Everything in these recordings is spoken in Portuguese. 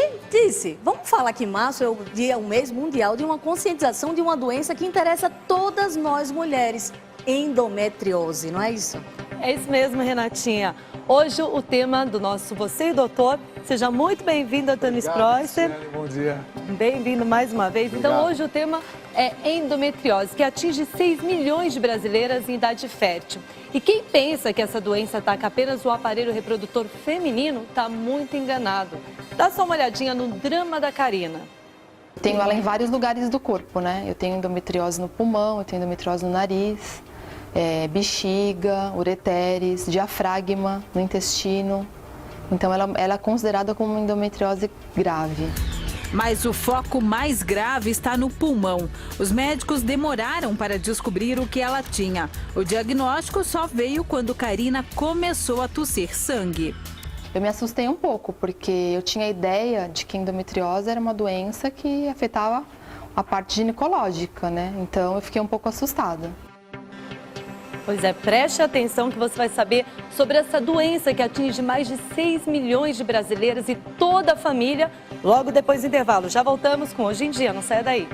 E disse, vamos falar que março é o mês mundial de uma conscientização de uma doença que interessa todas nós mulheres, endometriose, não é isso? É isso mesmo, Renatinha. Hoje o tema do nosso Você e Doutor. Seja muito bem-vindo, Antônio Spreuster. Bom dia. Bem-vindo mais uma vez. Obrigado. Então, hoje o tema é endometriose, que atinge 6 milhões de brasileiras em idade fértil. E quem pensa que essa doença ataca apenas o aparelho reprodutor feminino está muito enganado. Dá só uma olhadinha no drama da Karina. Tenho ela em vários lugares do corpo, né? Eu tenho endometriose no pulmão, eu tenho endometriose no nariz, bexiga, ureteres, diafragma, no intestino. Então ela é considerada como uma endometriose grave. Mas o foco mais grave está no pulmão. Os médicos demoraram para descobrir o que ela tinha. O diagnóstico só veio quando Karina começou a tossir sangue. Eu me assustei um pouco, porque eu tinha a ideia de que endometriose era uma doença que afetava a parte ginecológica, né? Então eu fiquei um pouco assustada. Pois é, preste atenção que você vai saber sobre essa doença que atinge mais de 6 milhões de brasileiras e toda a família, logo depois do intervalo. Já voltamos com Hoje em Dia, não saia daí.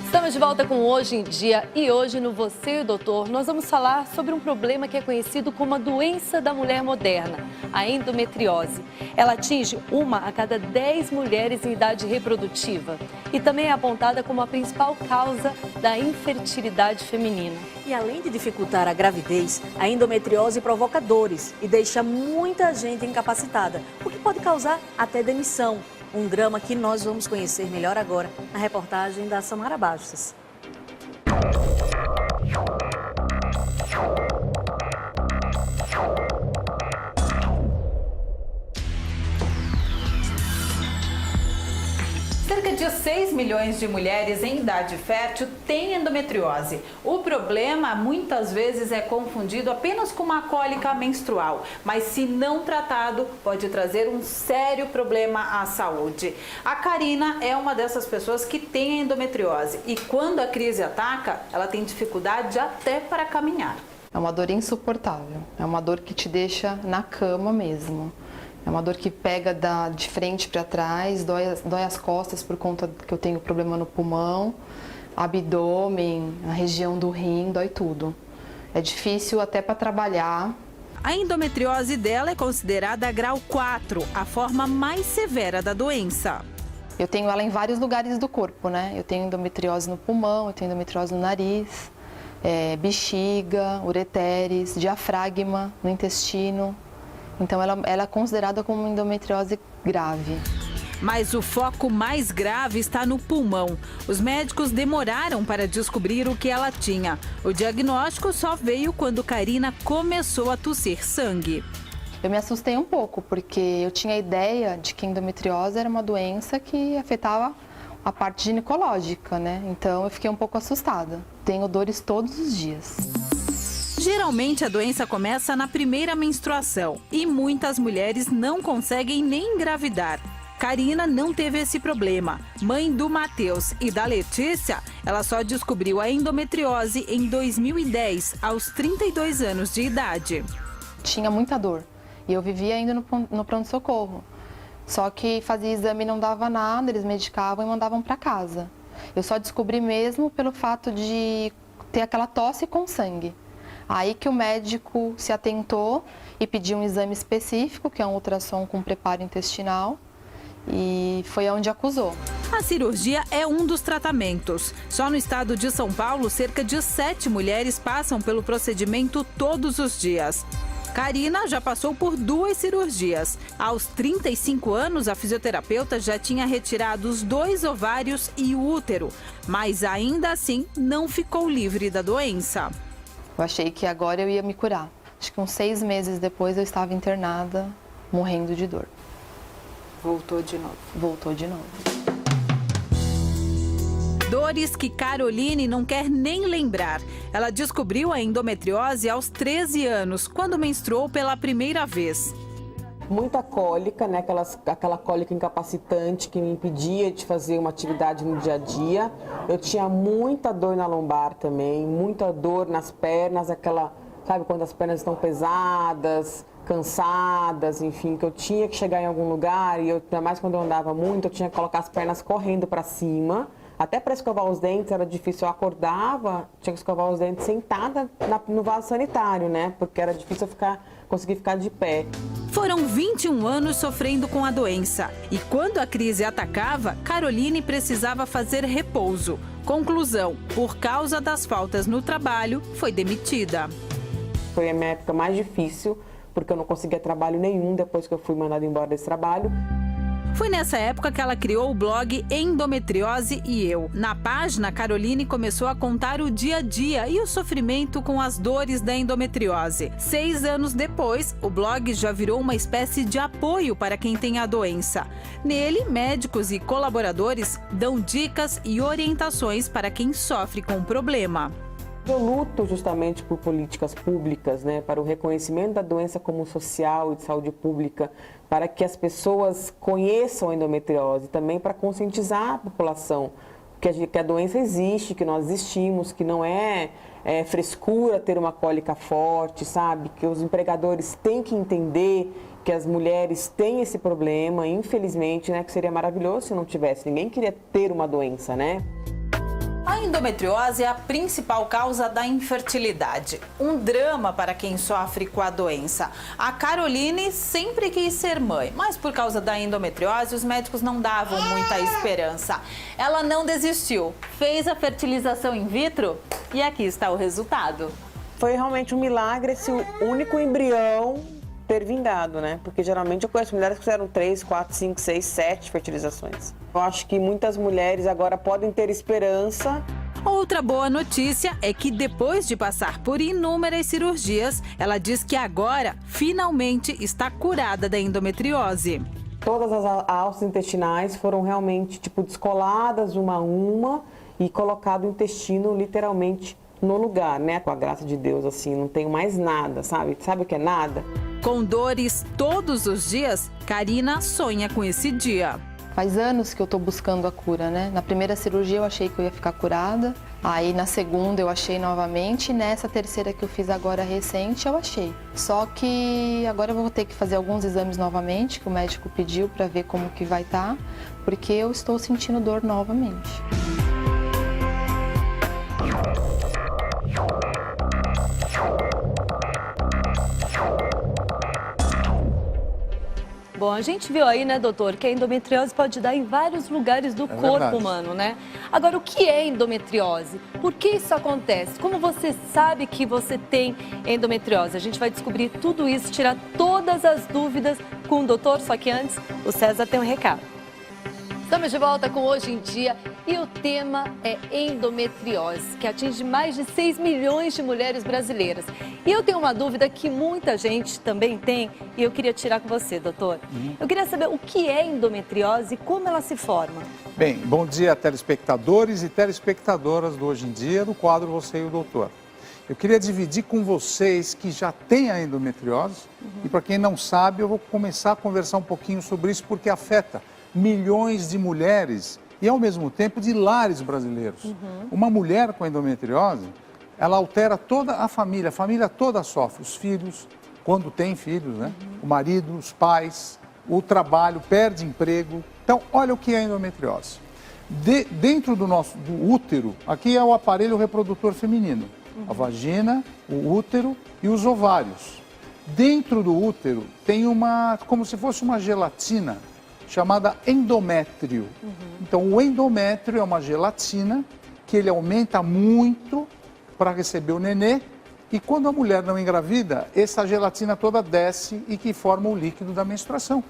Estamos de volta com Hoje em Dia e hoje no Você e o Doutor nós vamos falar sobre um problema que é conhecido como a doença da mulher moderna, a endometriose. Ela atinge 1 a cada 10 mulheres em idade reprodutiva e também é apontada como a principal causa da infertilidade feminina. E além de dificultar a gravidez, a endometriose provoca dores e deixa muita gente incapacitada, o que pode causar até demissão. Um drama que nós vamos conhecer melhor agora na reportagem da Samara Bastos. Cerca de 6 milhões de mulheres em idade fértil têm endometriose. O problema muitas vezes é confundido apenas com uma cólica menstrual, mas se não tratado pode trazer um sério problema à saúde. A Karina é uma dessas pessoas que tem endometriose e quando a crise ataca, ela tem dificuldade até para caminhar. É uma dor insuportável, é uma dor que te deixa na cama mesmo. É uma dor que pega de frente para trás, dói as costas por conta que eu tenho problema no pulmão, abdômen, a região do rim, dói tudo. É difícil até para trabalhar. A endometriose dela é considerada grau 4, a forma mais severa da doença. Eu tenho ela em vários lugares do corpo, né? Eu tenho endometriose no pulmão, eu tenho endometriose no nariz, bexiga, ureteres, diafragma, no intestino. Então ela é considerada como uma endometriose grave. Mas o foco mais grave está no pulmão. Os médicos demoraram para descobrir o que ela tinha. O diagnóstico só veio quando Karina começou a tossir sangue. Eu me assustei um pouco, porque eu tinha a ideia de que endometriose era uma doença que afetava a parte ginecológica, né? Então eu fiquei um pouco assustada. Tenho dores todos os dias. Geralmente a doença começa na primeira menstruação e muitas mulheres não conseguem nem engravidar. Karina não teve esse problema. Mãe do Matheus e da Letícia, ela só descobriu a endometriose em 2010, aos 32 anos de idade. Tinha muita dor e eu vivia ainda no pronto-socorro. Só que fazia exame e não dava nada, eles medicavam e mandavam para casa. Eu só descobri mesmo pelo fato de ter aquela tosse com sangue. Aí que o médico se atentou e pediu um exame específico, que é um ultrassom com preparo intestinal, e foi onde acusou. A cirurgia é um dos tratamentos. Só no estado de São Paulo, cerca de 7 mulheres passam pelo procedimento todos os dias. Karina já passou por 2 cirurgias. Aos 35 anos, a fisioterapeuta já tinha retirado os 2 ovários e o útero, mas ainda assim não ficou livre da doença. Eu achei que agora eu ia me curar. Acho que uns 6 meses depois eu estava internada, morrendo de dor. Voltou de novo. Voltou de novo. Dores que Caroline não quer nem lembrar. Ela descobriu a endometriose aos 13 anos, quando menstruou pela primeira vez. Muita cólica, né? Aquela cólica incapacitante que me impedia de fazer uma atividade no dia a dia. Eu tinha muita dor na lombar também, muita dor nas pernas, sabe, quando as pernas estão pesadas, cansadas, enfim, que eu tinha que chegar em algum lugar e ainda mais quando eu andava muito, eu tinha que colocar as pernas correndo para cima. Até para escovar os dentes era difícil, eu acordava, tinha que escovar os dentes sentada no vaso sanitário, né? Porque era difícil eu conseguir ficar de pé. Foram 21 anos sofrendo com a doença. E quando a crise atacava, Caroline precisava fazer repouso. Conclusão, por causa das faltas no trabalho, foi demitida. Foi a minha época mais difícil, porque eu não conseguia trabalho nenhum depois que eu fui mandada embora desse trabalho. Foi nessa época que ela criou o blog Endometriose e Eu. Na página, Caroline começou a contar o dia a dia e o sofrimento com as dores da endometriose. 6 anos depois, o blog já virou uma espécie de apoio para quem tem a doença. Nele, médicos e colaboradores dão dicas e orientações para quem sofre com o problema. Eu luto justamente por políticas públicas, né, para o reconhecimento da doença como social e de saúde pública, para que as pessoas conheçam a endometriose, também para conscientizar a população que a doença existe, que nós existimos, que não é frescura ter uma cólica forte, sabe? Que os empregadores têm que entender que as mulheres têm esse problema, infelizmente, né, que seria maravilhoso se não tivesse. Ninguém queria ter uma doença, né? A endometriose é a principal causa da infertilidade. Um drama para quem sofre com a doença. A Caroline sempre quis ser mãe, mas por causa da endometriose, os médicos não davam muita esperança. Ela não desistiu, fez a fertilização in vitro e aqui está o resultado. Foi realmente um milagre esse único embrião ter vingado, né? Porque geralmente eu conheço mulheres que fizeram 3, 4, 5, 6, 7 fertilizações. Eu acho que muitas mulheres agora podem ter esperança. Outra boa notícia é que depois de passar por inúmeras cirurgias, ela diz que agora, finalmente, está curada da endometriose. Todas as alças intestinais foram realmente, descoladas uma a uma e colocado o intestino literalmente no lugar, né? Com a graça de Deus, assim, não tenho mais nada, sabe? Sabe o que é nada? Com dores todos os dias, Karina sonha com esse dia. Faz anos que eu tô buscando a cura, né? Na primeira cirurgia eu achei que eu ia ficar curada, aí na segunda eu achei novamente, e nessa terceira que eu fiz agora recente eu achei. Só que agora eu vou ter que fazer alguns exames novamente, que o médico pediu para ver como que vai estar, porque eu estou sentindo dor novamente. Bom, a gente viu aí, né, doutor, que a endometriose pode dar em vários lugares do corpo humano, né? Agora, o que é endometriose? Por que isso acontece? Como você sabe que você tem endometriose? A gente vai descobrir tudo isso, tirar todas as dúvidas com o doutor, só que antes, o César tem um recado. Estamos de volta com Hoje em Dia e o tema é endometriose, que atinge mais de 6 milhões de mulheres brasileiras. E eu tenho uma dúvida que muita gente também tem e eu queria tirar com você, doutor. Eu queria saber o que é endometriose e como ela se forma. Bem, bom dia, telespectadores e telespectadoras do Hoje em Dia, do quadro Você e o Doutor. Eu queria dividir com vocês que já têm a endometriose e para quem não sabe, eu vou começar a conversar um pouquinho sobre isso porque afeta milhões de mulheres e, ao mesmo tempo, de lares brasileiros. Uma mulher com endometriose, ela altera toda a família toda sofre, os filhos, quando tem filhos, né? O marido, os pais, o trabalho, perde emprego. Então, olha o que é a endometriose. Dentro do útero, aqui é o aparelho reprodutor feminino, a vagina, o útero e os ovários. Dentro do útero tem como se fosse uma gelatina, chamada endométrio. Então, o endométrio é uma gelatina que ele aumenta muito para receber o nenê e quando a mulher não engravida, essa gelatina toda desce e que forma o líquido da menstruação.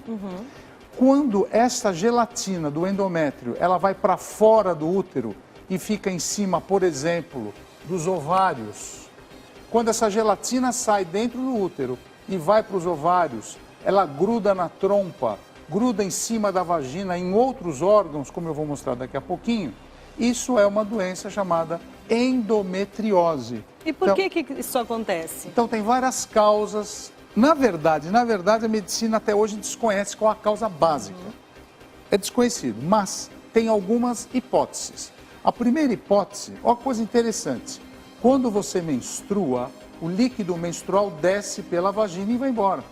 Quando essa gelatina do endométrio, ela vai para fora do útero e fica em cima, por exemplo, dos ovários, quando essa gelatina sai dentro do útero e vai para os ovários, ela gruda na trompa, gruda em cima da vagina, em outros órgãos, como eu vou mostrar daqui a pouquinho, isso é uma doença chamada endometriose. E por que isso acontece? Então, tem várias causas. Na verdade, a medicina até hoje desconhece qual a causa básica. É desconhecido, mas tem algumas hipóteses. A primeira hipótese, olha que coisa interessante. Quando você menstrua, o líquido menstrual desce pela vagina e vai embora.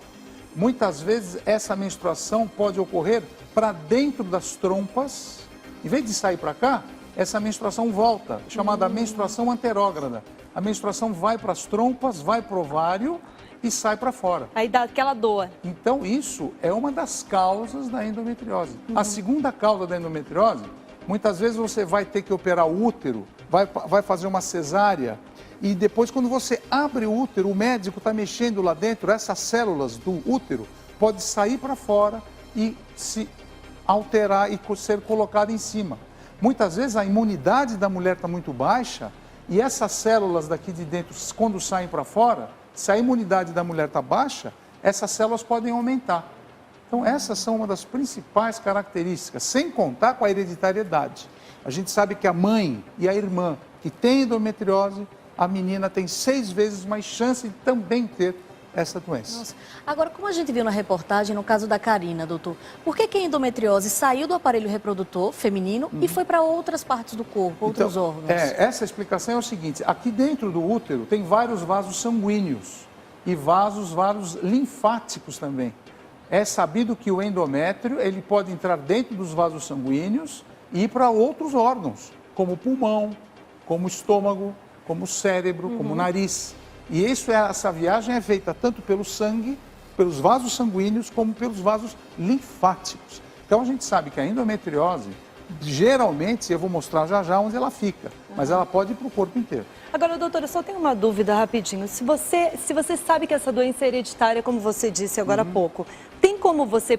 muitas vezes essa menstruação pode ocorrer para dentro das trompas. Em vez de sair para cá, essa menstruação volta, chamada menstruação anterógrada. A menstruação vai para as trompas, vai para o ovário e sai para fora. Aí dá aquela dor. Então, isso é uma das causas da endometriose. A segunda causa da endometriose, muitas vezes você vai ter que operar o útero, vai fazer uma cesárea, e depois, quando você abre o útero, o médico está mexendo lá dentro, essas células do útero podem sair para fora e se alterar e ser colocada em cima. Muitas vezes a imunidade da mulher está muito baixa e essas células daqui de dentro, quando saem para fora, se a imunidade da mulher está baixa, essas células podem aumentar. Então, essas são uma das principais características, sem contar com a hereditariedade. A gente sabe que a mãe e a irmã que tem endometriose, a menina tem 6 vezes mais chance de também ter essa doença. Nossa. Agora, como a gente viu na reportagem, no caso da Karina, doutor, por que a endometriose saiu do aparelho reprodutor feminino e foi para outras partes do corpo, outros órgãos? Essa explicação é o seguinte, aqui dentro do útero tem vários vasos sanguíneos e vasos linfáticos também. É sabido que o endométrio, ele pode entrar dentro dos vasos sanguíneos e ir para outros órgãos, como o pulmão, como o estômago, como o cérebro, como o nariz. E essa viagem é feita tanto pelo sangue, pelos vasos sanguíneos, como pelos vasos linfáticos. Então a gente sabe que a endometriose, geralmente, eu vou mostrar já onde ela fica, mas ela pode ir para o corpo inteiro. Agora, doutora, eu só tenho uma dúvida rapidinho. Se você sabe que essa doença é hereditária, como você disse agora há pouco, tem como você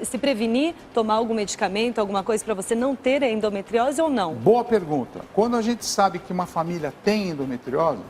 se prevenir, tomar algum medicamento, alguma coisa para você não ter a endometriose ou não? Boa pergunta. Quando a gente sabe que uma família tem endometriose,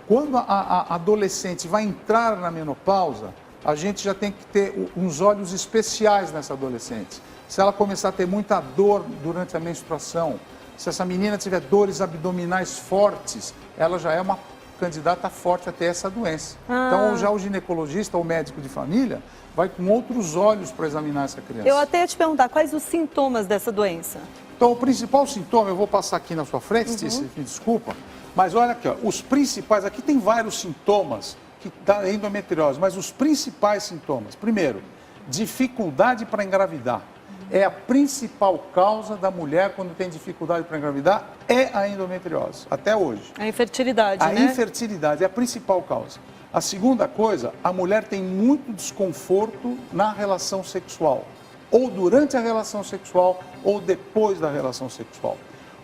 quando a adolescente vai entrar na menopausa, a gente já tem que ter uns olhos especiais nessa adolescente. Se ela começar a ter muita dor durante a menstruação, se essa menina tiver dores abdominais fortes, ela já é uma candidata forte a ter essa doença. Então, já o ginecologista ou médico de família vai com outros olhos para examinar essa criança. Eu até ia te perguntar, quais os sintomas dessa doença? Então, o principal sintoma, eu vou passar aqui na sua frente, Tícia, me desculpa, mas olha aqui, ó, os principais, aqui tem vários sintomas da endometriose, mas os principais sintomas, primeiro, dificuldade para engravidar. É a principal causa da mulher quando tem dificuldade para engravidar, é a endometriose, até hoje. A infertilidade, né? A infertilidade é a principal causa. A segunda coisa, a mulher tem muito desconforto na relação sexual, ou durante a relação sexual, ou depois da relação sexual.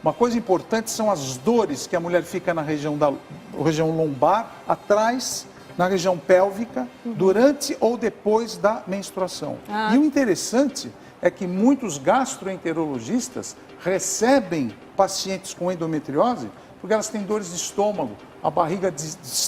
Uma coisa importante são as dores que a mulher fica na região lombar, atrás, na região pélvica, durante ou depois da menstruação. E o interessante é que muitos gastroenterologistas recebem pacientes com endometriose porque elas têm dores de estômago, a barriga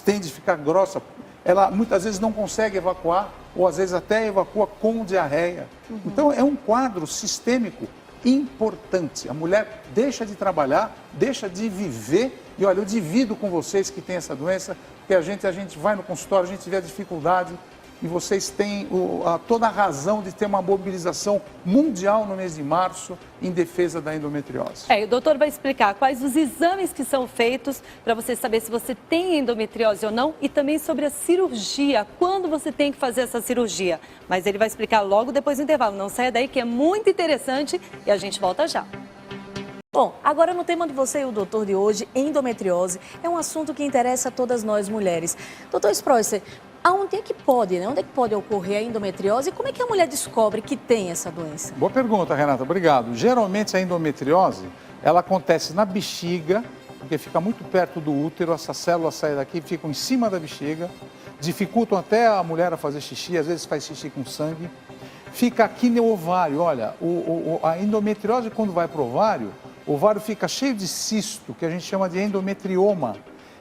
tende a ficar grossa, ela muitas vezes não consegue evacuar ou às vezes até evacua com diarreia. Então é um quadro sistêmico importante. A mulher deixa de trabalhar, deixa de viver e olha, eu divido com vocês que têm essa doença, porque a gente vai no consultório, a gente vê a dificuldade e vocês têm toda a razão de ter uma mobilização mundial no mês de março em defesa da endometriose. O doutor vai explicar quais os exames que são feitos para você saber se você tem endometriose ou não e também sobre a cirurgia, quando você tem que fazer essa cirurgia. Mas ele vai explicar logo depois do intervalo. Não saia daí que é muito interessante e a gente volta já. Bom, agora no tema de você e o doutor de hoje, endometriose, é um assunto que interessa a todas nós mulheres. Doutor Sproisser, onde é que pode ocorrer a endometriose e como é que a mulher descobre que tem essa doença? Boa pergunta, Renata, obrigado. Geralmente a endometriose, ela acontece na bexiga, porque fica muito perto do útero, essas células saem daqui, ficam em cima da bexiga, dificultam até a mulher a fazer xixi, às vezes faz xixi com sangue. Fica aqui no ovário, olha, a endometriose quando vai para o ovário fica cheio de cisto, que a gente chama de endometrioma.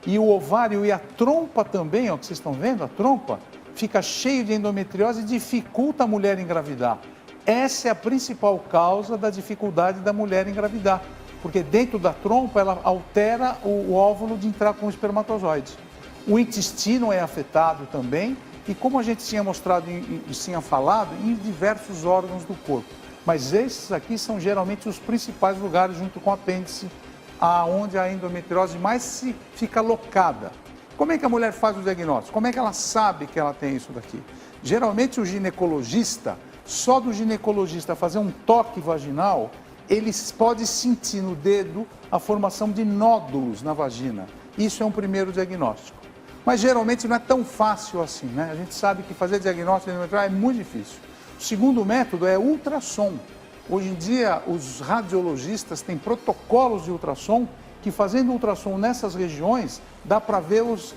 E o ovário e a trompa também, ó, que vocês estão vendo, a trompa, fica cheio de endometriose e dificulta a mulher engravidar. Essa é a principal causa da dificuldade da mulher engravidar, porque dentro da trompa ela altera o óvulo de entrar com o espermatozoide. O intestino é afetado também e como a gente tinha mostrado e tinha falado, em diversos órgãos do corpo. Mas esses aqui são geralmente os principais lugares junto com o apêndice, aonde a endometriose mais fica locada. Como é que a mulher faz o diagnóstico? Como é que ela sabe que ela tem isso daqui? Geralmente o ginecologista, só do ginecologista fazer um toque vaginal, ele pode sentir no dedo a formação de nódulos na vagina. Isso é um primeiro diagnóstico. Mas geralmente não é tão fácil assim, né? A gente sabe que fazer diagnóstico de endometriose é muito difícil. O segundo método é ultrassom. Hoje em dia, os radiologistas têm protocolos de ultrassom que, fazendo ultrassom nessas regiões, dá para ver os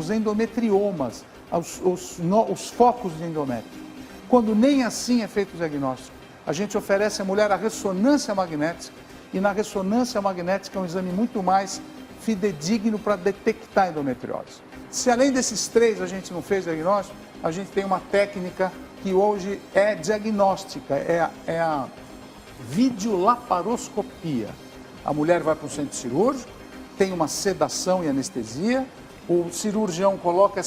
endometriomas, os focos de endométrio. Quando nem assim é feito o diagnóstico, a gente oferece à mulher a ressonância magnética, e na ressonância magnética é um exame muito mais fidedigno para detectar endometriose. Se além desses três a gente não fez diagnóstico, a gente tem uma técnica que hoje é diagnóstica, é a videolaparoscopia. A mulher vai para um centro cirúrgico, tem uma sedação e anestesia, o cirurgião coloca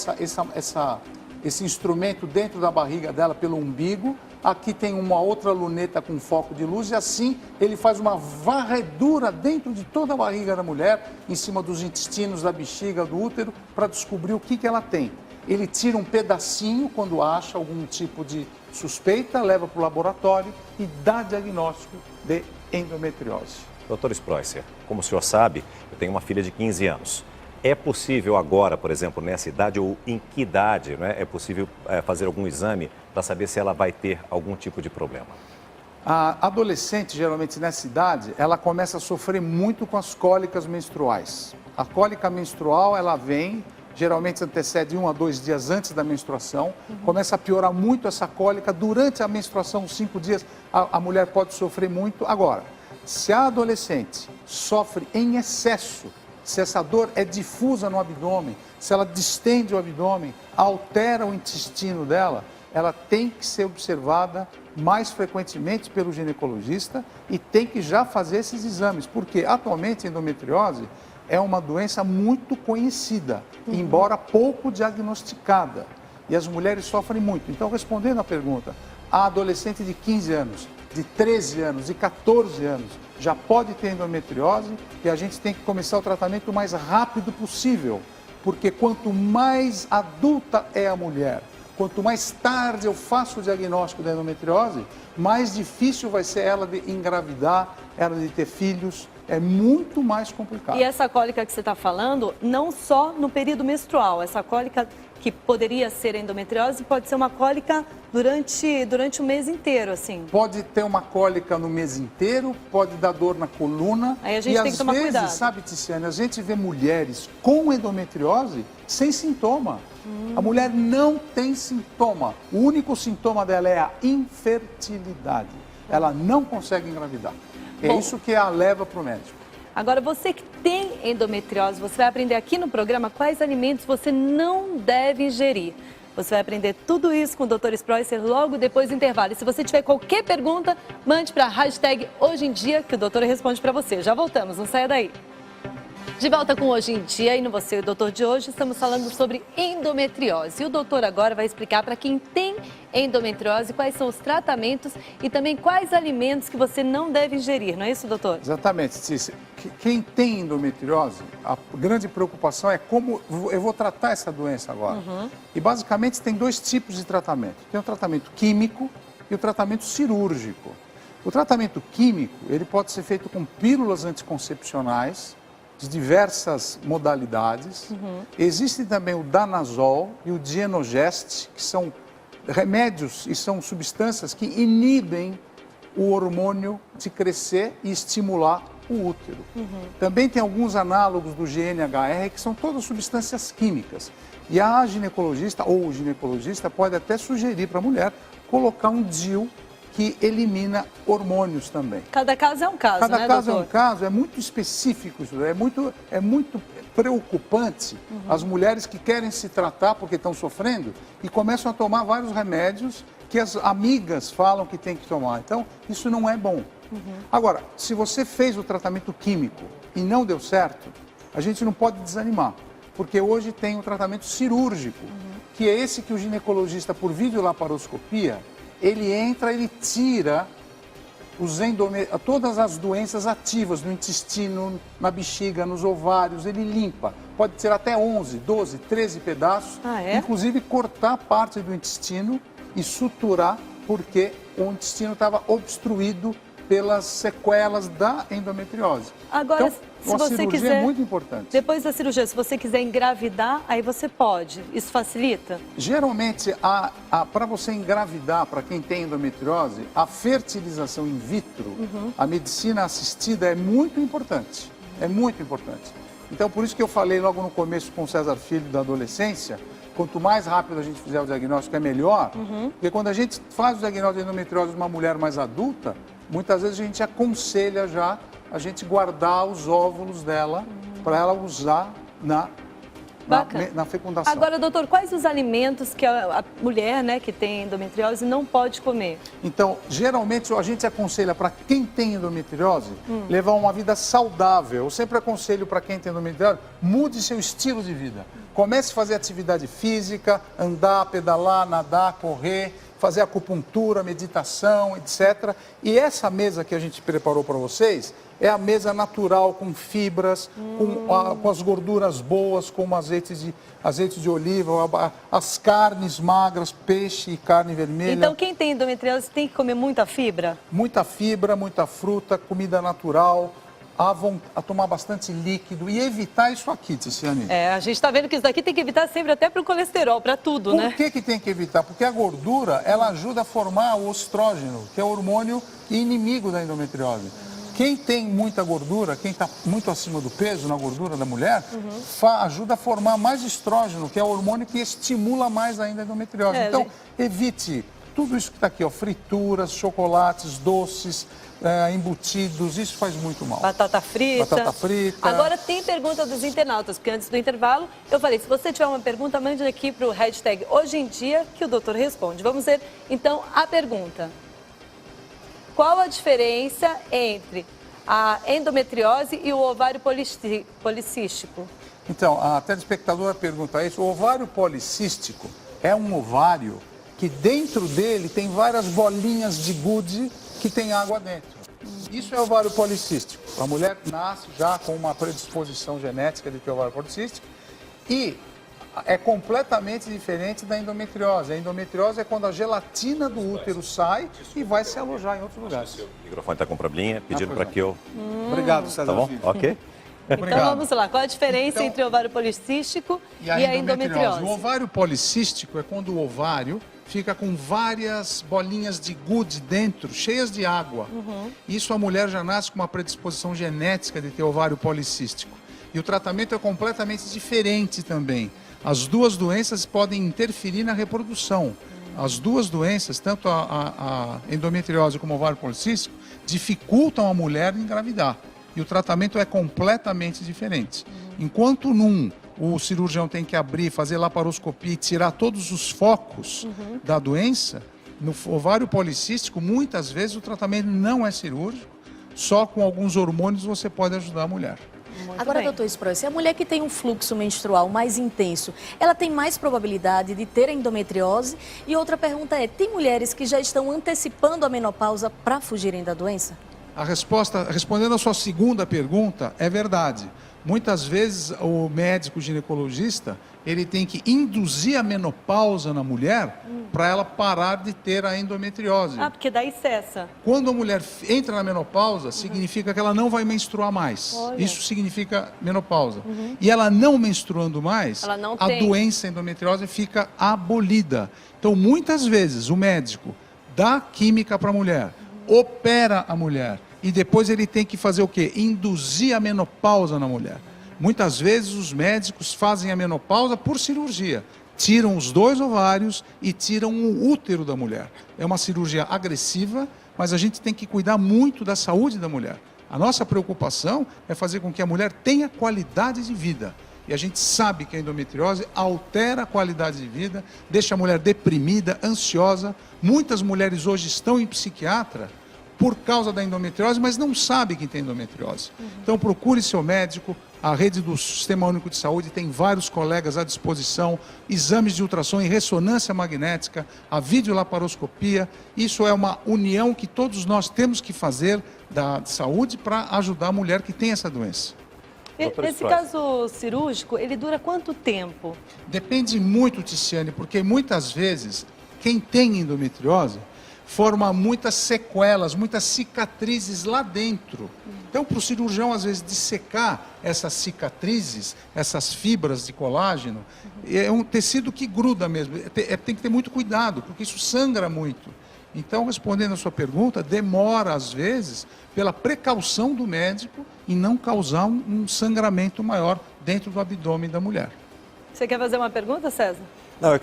esse instrumento dentro da barriga dela pelo umbigo, aqui tem uma outra luneta com foco de luz e assim ele faz uma varredura dentro de toda a barriga da mulher, em cima dos intestinos, da bexiga, do útero, para descobrir o que ela tem. Ele tira um pedacinho quando acha algum tipo de suspeita, leva para o laboratório e dá diagnóstico de endometriose. Doutor Spreusser, como o senhor sabe, eu tenho uma filha de 15 anos. É possível agora, por exemplo, nessa idade ou em que idade, é possível fazer algum exame para saber se ela vai ter algum tipo de problema? A adolescente, geralmente nessa idade, ela começa a sofrer muito com as cólicas menstruais. A cólica menstrual, ela vem, geralmente antecede 1 a 2 dias antes da menstruação, começa a piorar muito essa cólica. Durante a menstruação, 5 dias, a mulher pode sofrer muito. Agora, se a adolescente sofre em excesso, se essa dor é difusa no abdômen, se ela distende o abdômen, altera o intestino dela, ela tem que ser observada mais frequentemente pelo ginecologista e tem que já fazer esses exames, porque atualmente a endometriose é uma doença muito conhecida, embora pouco diagnosticada, e as mulheres sofrem muito. Então, respondendo à pergunta, a adolescente de 15 anos, de 13 anos, de 14 anos, já pode ter endometriose e a gente tem que começar o tratamento o mais rápido possível, porque quanto mais adulta é a mulher, quanto mais tarde eu faço o diagnóstico da endometriose, mais difícil vai ser ela de engravidar, ela de ter filhos, é muito mais complicado. E essa cólica que você está falando, não só no período menstrual, essa cólica que poderia ser endometriose, pode ser uma cólica durante o mês inteiro, assim. Pode ter uma cólica no mês inteiro, pode dar dor na coluna. Aí a gente tem que tomar cuidado. E às vezes, sabe, Tiziane, a gente vê mulheres com endometriose sem sintoma. A mulher não tem sintoma. O único sintoma dela é a infertilidade. Ela não consegue engravidar. É isso que a leva para o médico. Agora, você que tem endometriose, você vai aprender aqui no programa quais alimentos você não deve ingerir. Você vai aprender tudo isso com o Dr. Spreusser logo depois do intervalo. E se você tiver qualquer pergunta, mande para a hashtag Hoje em Dia, que o doutor responde para você. Já voltamos, não saia daí. De volta com Hoje em Dia e no Você e o Doutor de hoje, estamos falando sobre endometriose. E o doutor agora vai explicar para quem tem endometriose quais são os tratamentos e também quais alimentos que você não deve ingerir, não é isso, doutor? Exatamente, Cícia. Quem tem endometriose, a grande preocupação é como eu vou tratar essa doença agora. E basicamente tem dois tipos de tratamento. Tem o tratamento químico e o tratamento cirúrgico. O tratamento químico, ele pode ser feito com pílulas anticoncepcionais, de diversas modalidades. Existe também o Danazol e o Dienogest, que são remédios e são substâncias que inibem o hormônio de crescer e estimular o útero. Também tem alguns análogos do GNHR, que são todas substâncias químicas. E a ginecologista ou o ginecologista pode até sugerir para a mulher colocar um DIU que elimina hormônios também. Cada caso é um caso, né, doutor? Cada caso é um caso, é muito específico isso, é muito preocupante as mulheres que querem se tratar porque estão sofrendo e começam a tomar vários remédios que as amigas falam que tem que tomar. Então, isso não é bom. Agora, se você fez o tratamento químico e não deu certo, a gente não pode desanimar, porque hoje tem o tratamento cirúrgico, que é esse que o ginecologista, por videolaparoscopia, ele entra, ele tira todas as doenças ativas no intestino, na bexiga, nos ovários, ele limpa. Pode ser até 11, 12, 13 pedaços, inclusive cortar parte do intestino e suturar, porque o intestino estava obstruído pelas sequelas da endometriose. Agora, então, se a você cirurgia quiser, é muito importante. depois da cirurgia, se você quiser engravidar, aí você pode. Isso facilita? Geralmente, para você engravidar, para quem tem endometriose, a fertilização in vitro, a medicina assistida é muito importante. É muito importante. Então, por isso que eu falei logo no começo com o César Filho da adolescência, quanto mais rápido a gente fizer o diagnóstico é melhor, porque quando a gente faz o diagnóstico de endometriose de uma mulher mais adulta, muitas vezes a gente aconselha já a gente guardar os óvulos dela para ela usar na fecundação. Agora, doutor, quais os alimentos que a mulher, né, que tem endometriose não pode comer? Então, geralmente a gente aconselha para quem tem endometriose levar uma vida saudável. Eu sempre aconselho para quem tem endometriose, mude seu estilo de vida. Comece a fazer atividade física, andar, pedalar, nadar, correr, fazer acupuntura, meditação, etc. E essa mesa que a gente preparou para vocês é a mesa natural, com fibras, com as gorduras boas, como azeite de oliva, as carnes magras, peixe e carne vermelha. Então, quem tem endometriose tem que comer muita fibra? Muita fibra, muita fruta, comida natural, a tomar bastante líquido e evitar isso aqui, Ticiane. A gente está vendo que isso daqui tem que evitar sempre, até para o colesterol, para tudo, né? Por que tem que evitar? Porque a gordura, ela ajuda a formar o estrógeno, que é o hormônio inimigo da endometriose. Quem tem muita gordura, quem está muito acima do peso, na gordura da mulher, ajuda a formar mais estrógeno, que é o hormônio que estimula mais ainda a endometriose. Então, evite tudo isso que está aqui, ó, frituras, chocolates, doces, embutidos, isso faz muito mal. Batata frita. Batata frita. Agora tem pergunta dos internautas, porque antes do intervalo eu falei, se você tiver uma pergunta, mande aqui para o hashtag Hoje em Dia, que o doutor responde. Vamos ver, então, a pergunta. Qual a diferença entre a endometriose e o ovário policístico? Então, a telespectadora pergunta isso. O ovário policístico é um ovário que dentro dele tem várias bolinhas de gude que tem água dentro. Isso é ovário policístico. A mulher nasce já com uma predisposição genética de ter ovário policístico e é completamente diferente da endometriose. A endometriose é quando a gelatina do útero sai e vai se alojar em outros lugares. O microfone está com probleminha, pedindo para que eu... Obrigado, César. Tá bom? Filho. Ok. Então vamos lá, qual a diferença entre o ovário policístico e a endometriose? O ovário policístico é quando o ovário fica com várias bolinhas de gude dentro, cheias de água. Isso a mulher já nasce com uma predisposição genética de ter ovário policístico. E o tratamento é completamente diferente também. As duas doenças podem interferir na reprodução. As duas doenças, tanto a endometriose como o ovário policístico, dificultam a mulher engravidar. E o tratamento é completamente diferente. Enquanto o cirurgião tem que abrir, fazer laparoscopia e tirar todos os focos da doença, no ovário policístico, muitas vezes o tratamento não é cirúrgico, só com alguns hormônios você pode ajudar a mulher. Agora, doutor Sproy, se a mulher que tem um fluxo menstrual mais intenso, ela tem mais probabilidade de ter endometriose? E outra pergunta é, tem mulheres que já estão antecipando a menopausa para fugirem da doença? A resposta, respondendo a sua segunda pergunta, é verdade. Muitas vezes o médico ginecologista, ele tem que induzir a menopausa na mulher para ela parar de ter a endometriose. Porque daí cessa. Quando a mulher entra na menopausa, significa que ela não vai menstruar mais. Olha. Isso significa menopausa. E ela não menstruando mais, a doença endometriose fica abolida. Então, muitas vezes, o médico dá química para a mulher, opera a mulher, e depois ele tem que fazer o quê? Induzir a menopausa na mulher. Muitas vezes os médicos fazem a menopausa por cirurgia. Tiram os dois ovários e tiram o útero da mulher. É uma cirurgia agressiva, mas a gente tem que cuidar muito da saúde da mulher. A nossa preocupação é fazer com que a mulher tenha qualidade de vida. E a gente sabe que a endometriose altera a qualidade de vida, deixa a mulher deprimida, ansiosa. Muitas mulheres hoje estão em psiquiatra por causa da endometriose, mas não sabe que tem endometriose. Então procure seu médico, A rede do Sistema Único de Saúde tem vários colegas à disposição, exames de ultrassom e ressonância magnética, a videolaparoscopia. Isso é uma união que todos nós temos que fazer da saúde para ajudar a mulher que tem essa doença. Esse caso cirúrgico, ele dura quanto tempo? Depende muito, Ticiane, porque muitas vezes quem tem endometriose forma muitas sequelas, muitas cicatrizes lá dentro. Então, para o cirurgião, às vezes, dissecar essas cicatrizes, essas fibras de colágeno, é um tecido que gruda mesmo. Tem que ter muito cuidado, porque isso sangra muito. Então, respondendo a sua pergunta, demora, às vezes, pela precaução do médico e não causar um sangramento maior dentro do abdômen da mulher. Você quer fazer uma pergunta, César? Não, eu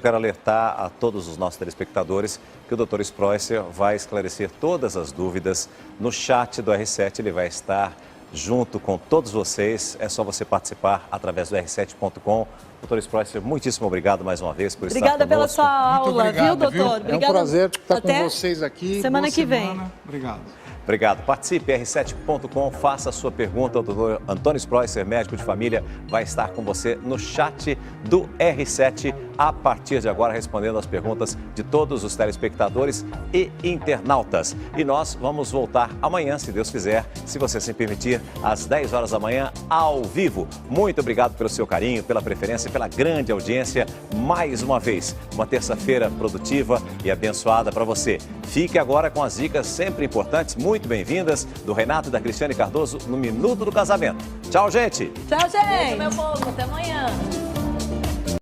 quero alertar a todos os nossos telespectadores que o Dr. Spreusser vai esclarecer todas as dúvidas no chat do R7. Ele vai estar junto com todos vocês. É só você participar através do r7.com. Dr. Spreusser, muitíssimo obrigado mais uma vez por estar conosco. Obrigada pela sua aula, obrigado, viu, doutor? É um Obrigada. prazer estar Até com vocês aqui. semana Boa que vem. semana. Obrigado. Obrigado. Participe, r7.com, faça a sua pergunta. O doutor Antônio Spreusser, médico de família, vai estar com você no chat do R7 a partir de agora, respondendo as perguntas de todos os telespectadores e internautas. E nós vamos voltar amanhã, se Deus quiser, se você se permitir, às 10 horas da manhã, ao vivo. Muito obrigado pelo seu carinho, pela preferência, pela grande audiência. Mais uma vez, uma terça-feira produtiva e abençoada para você. Fique agora com as dicas sempre importantes, muito bem-vindas, do Renato e da Cristiane Cardoso no Minuto do Casamento. Tchau, gente! Tchau, gente! Beijo, meu povo. Até amanhã.